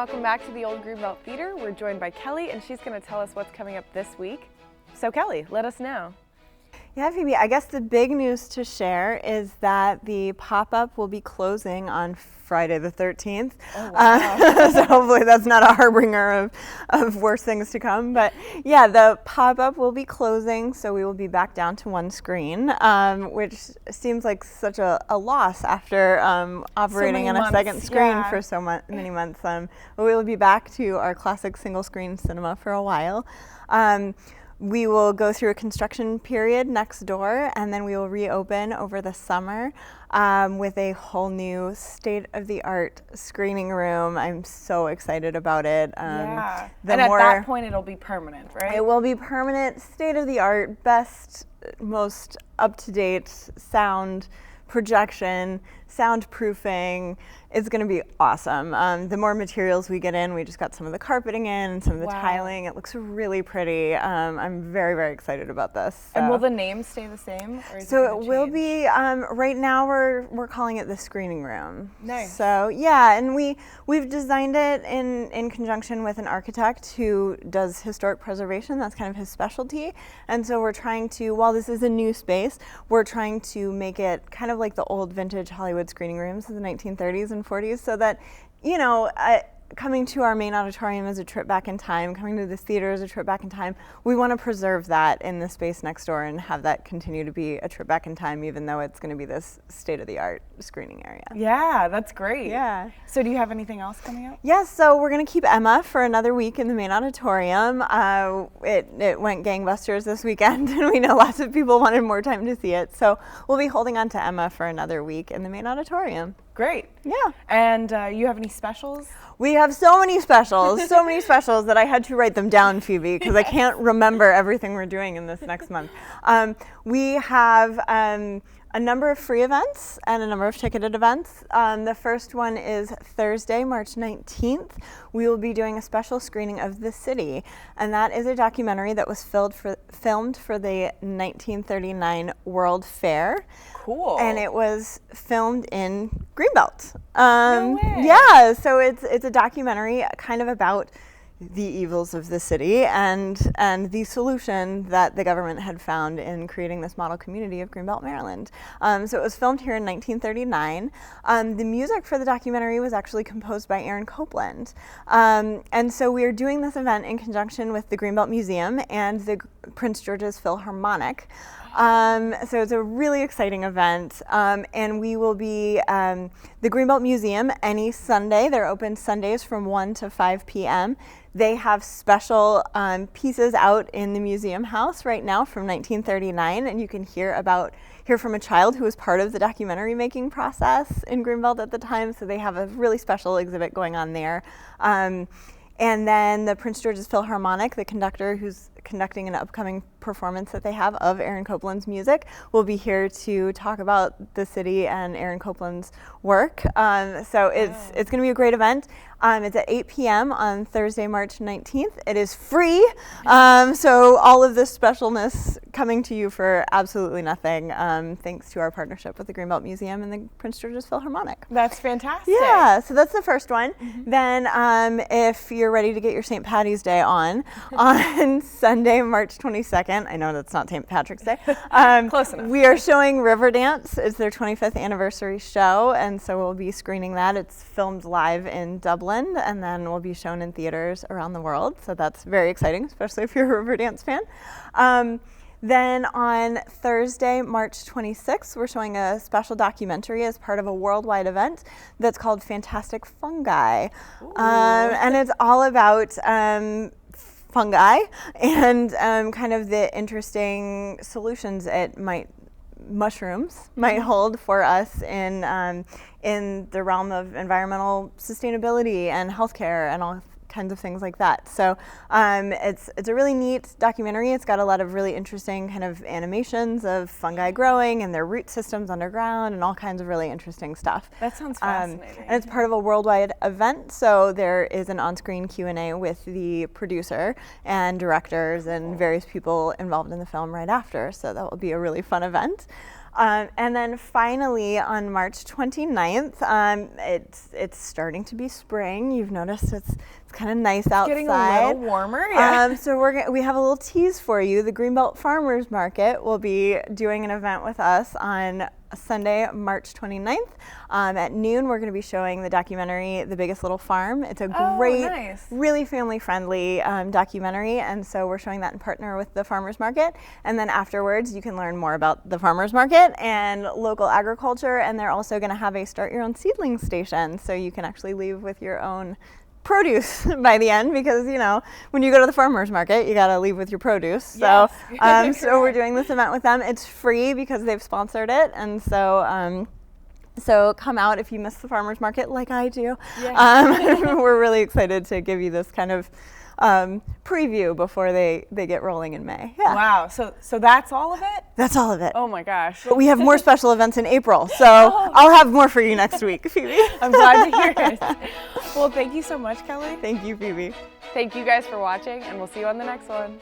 welcome back to the Old Greenbelt Theater. We're joined by Kelly, and she's going to tell us what's coming up this week. So Kelly, let us know. Yeah, Phoebe, I guess the big news to share is that the pop-up will be closing on Friday the 13th. Oh, wow. So hopefully that's not a harbinger of worse things to come. But yeah, the pop-up will be closing, so we will be back down to one screen, which seems like such a loss after operating on a second screen for so many months. But we will be back to our classic single-screen cinema for a while. We will go through a construction period next door, and then we will reopen over the summer with a whole new state-of-the-art screening room. I'm so excited about it. Yeah, and at that point it'll be permanent, right? It will be permanent, state-of-the-art, best, most up-to-date sound projection, soundproofing. It's going to be awesome. The more materials we get in, we just got some of the carpeting in and some of the tiling. It looks really pretty. I'm very, very excited about this. And will the name stay the same? Or is it will be, right now we're calling it the screening room. Nice. So yeah, and we've designed it in conjunction with an architect who does historic preservation. That's kind of his specialty. And so we're trying to, while this is a new space, we're trying to make it kind of like the old vintage Hollywood screening rooms of the 1930s and 40s, so that, you know, coming to our main auditorium is a trip back in time, coming to this theater is a trip back in time. We want to preserve that in the space next door and have that continue to be a trip back in time, even though it's going to be this state-of-the-art screening area. Yeah, that's great. Yeah. So do you have anything else coming up? Yes, so we're going to keep Emma for another week in the main auditorium. It went gangbusters this weekend, and we know lots of people wanted more time to see it. So we'll be holding on to Emma for another week in the main auditorium. Great. Yeah. And you have any specials? We have so many specials that I had to write them down, Phoebe, because I can't remember everything we're doing in this next month. We have a number of free events and a number of ticketed events. The first one is Thursday, March 19th. We will be doing a special screening of The City, and that is a documentary that was filmed for the 1939 World Fair. Cool. And it was filmed in Greenbelt. No way. Yeah, so it's a documentary kind of about the evils of the city and the solution that the government had found in creating this model community of Greenbelt, Maryland. So it was filmed here in 1939. The music for the documentary was actually composed by Aaron Copland. And so we are doing this event in conjunction with the Greenbelt Museum and the Prince George's Philharmonic. So it's a really exciting event, and we will be the Greenbelt Museum any Sunday. They're open Sundays from 1 to 5 p.m. They have special pieces out in the museum house right now from 1939, and you can hear from a child who was part of the documentary making process in Greenbelt at the time. So they have a really special exhibit going on there. And then the Prince George's Philharmonic, the conductor who's conducting an upcoming performance that they have of Aaron Copland's music, will be here to talk about the city and Aaron Copland's work. So it's going to be a great event. It's at 8 p.m. on Thursday, March 19th. It is free, so all of this specialness coming to you for absolutely nothing, thanks to our partnership with the Greenbelt Museum and the Prince George's Philharmonic. That's fantastic. Yeah, so that's the first one. Mm-hmm. Then if you're ready to get your St. Patty's Day on Sunday, March 22nd, I know that's not St. Patrick's Day. Close enough. We are showing Riverdance. It's their 25th anniversary show, and so we'll be screening that. It's filmed live in Dublin, and then will be shown in theaters around the world. So that's very exciting, especially if you're a Riverdance fan. Then on Thursday, March 26th, we're showing a special documentary as part of a worldwide event that's called Fantastic Fungi. And it's all about fungi and kind of the interesting solutions mushrooms might hold for us in the realm of environmental sustainability and healthcare and all kinds of things like that. So it's a really neat documentary. It's got a lot of really interesting kind of animations of fungi growing and their root systems underground and all kinds of really interesting stuff. That sounds fascinating. And it's part of a worldwide event, so there is an on-screen Q&A with the producer and directors and various people involved in the film right after, so that will be a really fun event. And then finally on March 29th, it's starting to be spring. You've noticed it's kind of nice outside. Getting a little warmer, yeah. So we have a little tease for you. The Greenbelt Farmers Market will be doing an event with us on Sunday, March 29th. At noon, we're going to be showing the documentary, The Biggest Little Farm. It's a great, really family-friendly documentary, and so we're showing that in partner with the Farmers Market. And then afterwards, you can learn more about the Farmers Market and local agriculture, and they're also going to have a Start Your Own Seedling station, so you can actually leave with your own produce by the end, because you know when you go to the farmers market you got to leave with your produce. So so we're doing this event with them. It's free because they've sponsored it, and so so come out if you miss the farmers market like I do. We're really excited to give you this kind of preview before they get rolling in May. Wow, so that's all of it? That's all of it. Oh my gosh. But we have more special events in April, so I'll have more for you next week, Phoebe. I'm glad to hear it. Well, thank you so much, Kelly. Thank you, Phoebe. Thank you guys for watching, and we'll see you on the next one.